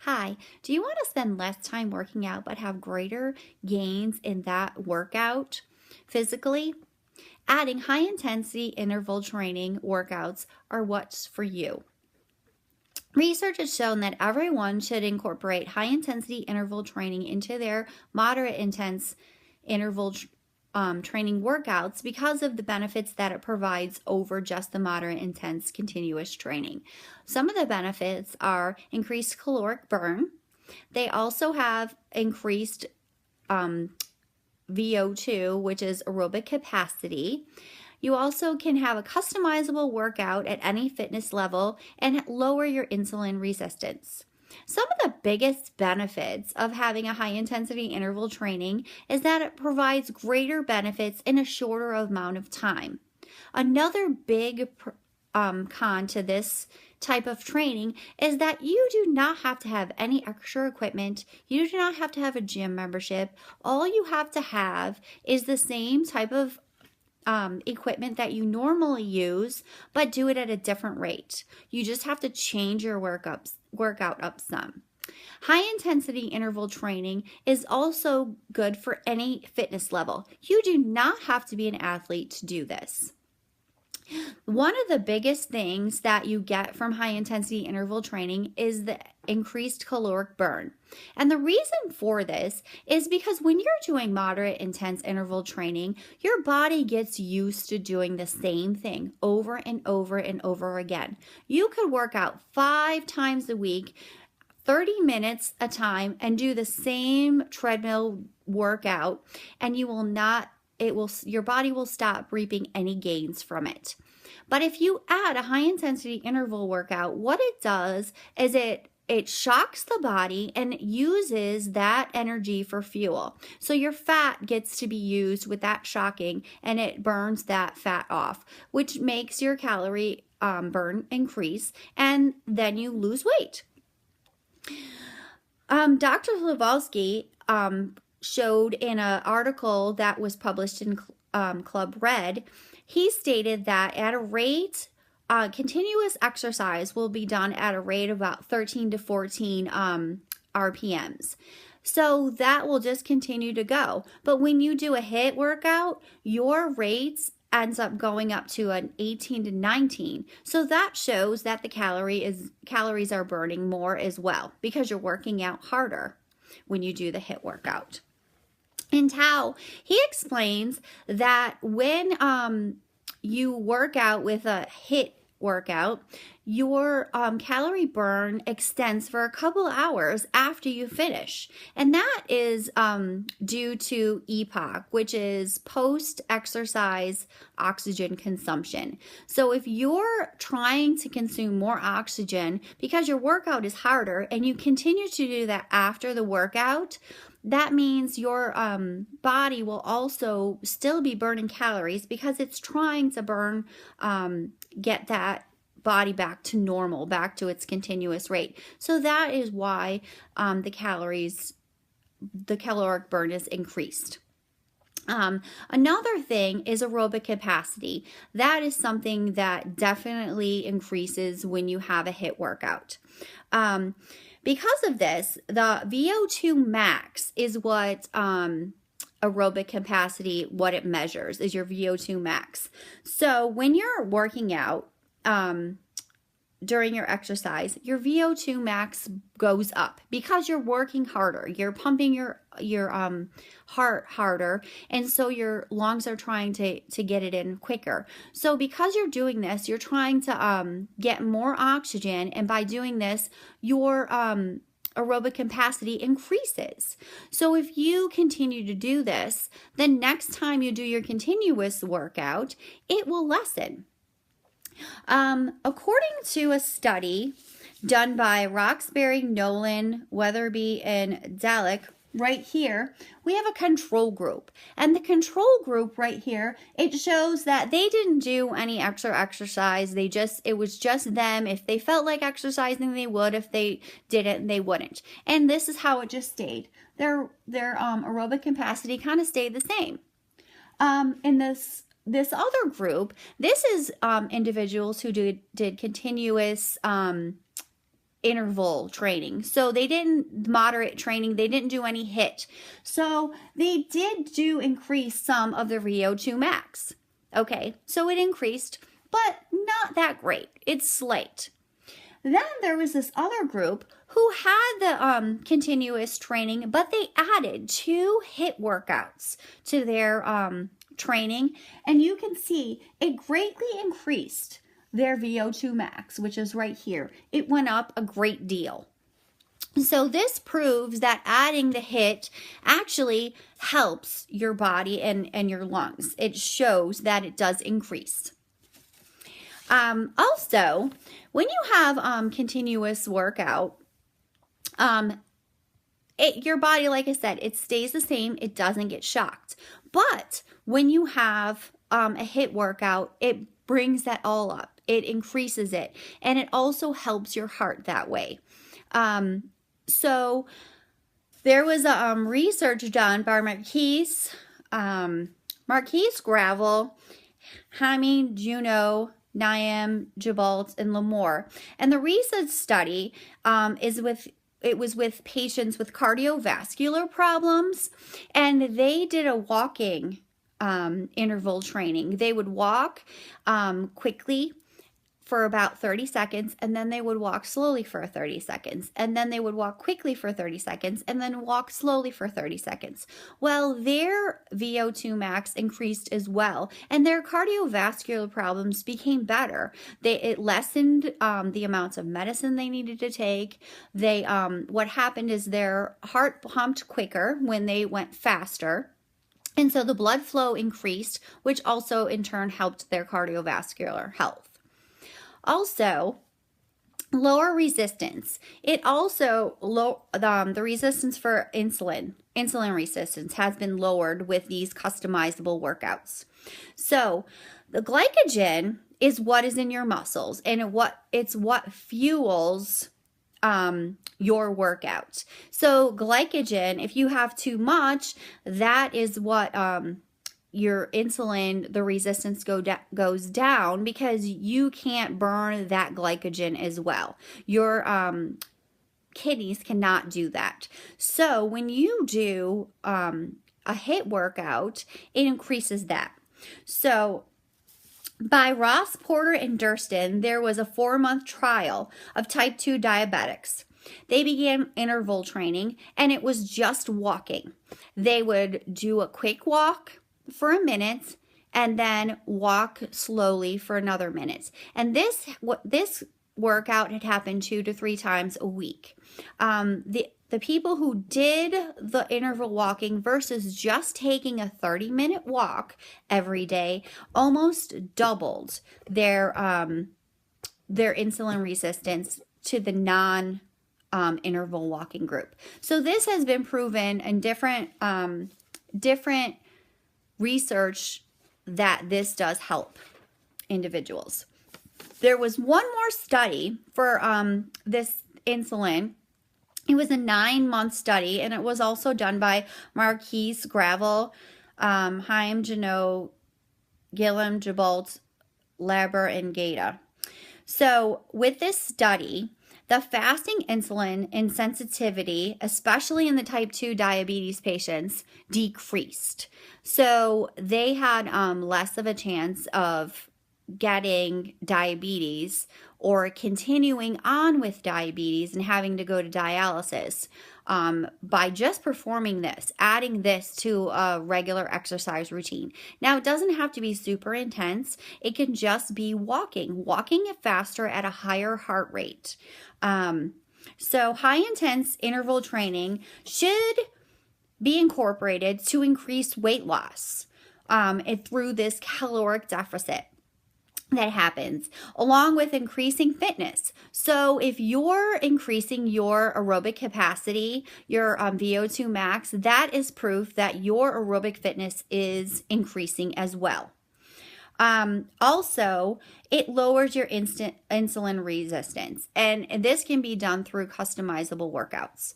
Hi, do you want to spend less time working out but have greater gains in that workout physically? Adding high intensity interval training workouts are what's for you. Research has shown that everyone should incorporate high intensity interval training into their moderate intense interval training workouts because of the benefits that it provides over just the moderate intense continuous training. Some of the benefits are increased caloric burn. They also have increased VO2, which is aerobic capacity. You also can have a customizable workout at any fitness level and lower your insulin resistance. Some of the biggest benefits of having a high intensity interval training is that it provides greater benefits in a shorter amount of time. Another big con to this type of training is that you do not have to have any extra equipment. You do not have to have a gym membership. All you have to have is the same type of equipment that you normally use, but do it at a different rate. You just have to change your workout up some. High intensity interval training is also good for any fitness level. You do not have to be an athlete to do this. One of the biggest things that you get from high intensity interval training is the increased caloric burn. And the reason for this is because when you're doing moderate intense interval training, your body gets used to doing the same thing over and over and over again. You could work out 5 times a week, 30 minutes a time, and do the same treadmill workout, and your body will stop reaping any gains from it. But if you add a high intensity interval workout, what it does is it shocks the body and uses that energy for fuel. So your fat gets to be used with that shocking, and it burns that fat off, which makes your calorie burn increase, and then you lose weight. Dr. Hlavoski showed in an article that was published in Club Red, he stated that at a rate, continuous exercise will be done at a rate of about 13 to 14 RPMs. So that will just continue to go. But when you do a HIIT workout, your rates ends up going up to an 18 to 19. So that shows that the calories are burning more as well because you're working out harder when you do the HIIT workout. In Tao, he explains that when you work out with a HIIT workout, your calorie burn extends for a couple hours after you finish. And that is due to EPOC, which is post-exercise oxygen consumption. So if you're trying to consume more oxygen because your workout is harder and you continue to do that after the workout, that means your body will also still be burning calories because it's trying to get that body back to normal, back to its continuous rate. So that is why the caloric burn is increased. Another thing is aerobic capacity. That is something that definitely increases when you have a HIIT workout. Because of this, the VO2 max is what aerobic capacity, what it measures, is your VO2 max. So when you're working out during your exercise, your VO2 max goes up because you're working harder. You're pumping your heart harder, and so your lungs are trying to get it in quicker. So because you're doing this, you're trying to get more oxygen, and by doing this, your aerobic capacity increases. So if you continue to do this, the next time you do your continuous workout, it will lessen. According to a study done by Roxbury, Nolan, Weatherby, and Dalek, right here, we have a control group. And the control group right here, it shows that they didn't do any extra exercise. It was just them. If they felt like exercising, they would. If they didn't, they wouldn't. And this is how it just stayed. Their aerobic capacity kind of stayed the same. In this other group, this is individuals who did continuous interval training. So they didn't moderate training. They didn't do any HIIT. So they did do increase some of the VO2 max. Okay, so it increased, but not that great. It's slight. Then there was this other group who had the continuous training, but they added 2 HIIT workouts to their training. And you can see it greatly increased their VO2 max, which is right here. It went up a great deal. So this proves that adding the HIIT actually helps your body and your lungs. It shows that it does increase. Also, when you have continuous workout, your body, like I said, it stays the same. It doesn't get shocked. But when you have a HIIT workout, it brings that all up. It increases it, and it also helps your heart that way. So there was a research done by Marquise Gravel, Jaime Juno, Niam Jabalt, and Lamore. And the research study was with patients with cardiovascular problems, and they did a walking interval training. They would walk quickly for about 30 seconds, and then they would walk slowly for 30 seconds, and then they would walk quickly for 30 seconds, and then walk slowly for 30 seconds. Well, their VO2 max increased as well, and their cardiovascular problems became better. It lessened the amounts of medicine they needed to take. What happened is their heart pumped quicker when they went faster. And so the blood flow increased, which also in turn helped their cardiovascular health. Also, lower resistance. It also, the resistance for insulin resistance has been lowered with these customizable workouts. So the glycogen is what is in your muscles, and it's what fuels your workout. So glycogen, if you have too much, that is what your insulin, the resistance goes down, because you can't burn that glycogen as well. Your kidneys cannot do that. So when you do a HIIT workout, it increases that. So by Ross, Porter, and Durston, there was a 4-month trial of type 2 diabetics. They began interval training, and it was just walking. They would do a quick walk for a minute and then walk slowly for another minute. And this workout had happened 2 to 3 times a week. The people who did the interval walking versus just taking a 30-minute walk every day almost doubled their insulin resistance to the non-interval walking group. So this has been proven in different research that this does help individuals. There was one more study for this insulin. It was a 9-month study, and it was also done by Marquise Gravel, Chaim Janot, Gilliam Jabalt, Laber, and Gata. So with this study, the fasting insulin insensitivity, especially in the type 2 diabetes patients, decreased. So they had less of a chance of getting diabetes or continuing on with diabetes and having to go to dialysis by just performing this, adding this to a regular exercise routine. Now, it doesn't have to be super intense. It can just be walking it faster at a higher heart rate. So high intense interval training should be incorporated to increase weight loss through this caloric deficit that happens, along with increasing fitness. So if you're increasing your aerobic capacity, your VO2 max, that is proof that your aerobic fitness is increasing as well. Also, it lowers your insulin resistance, and this can be done through customizable workouts.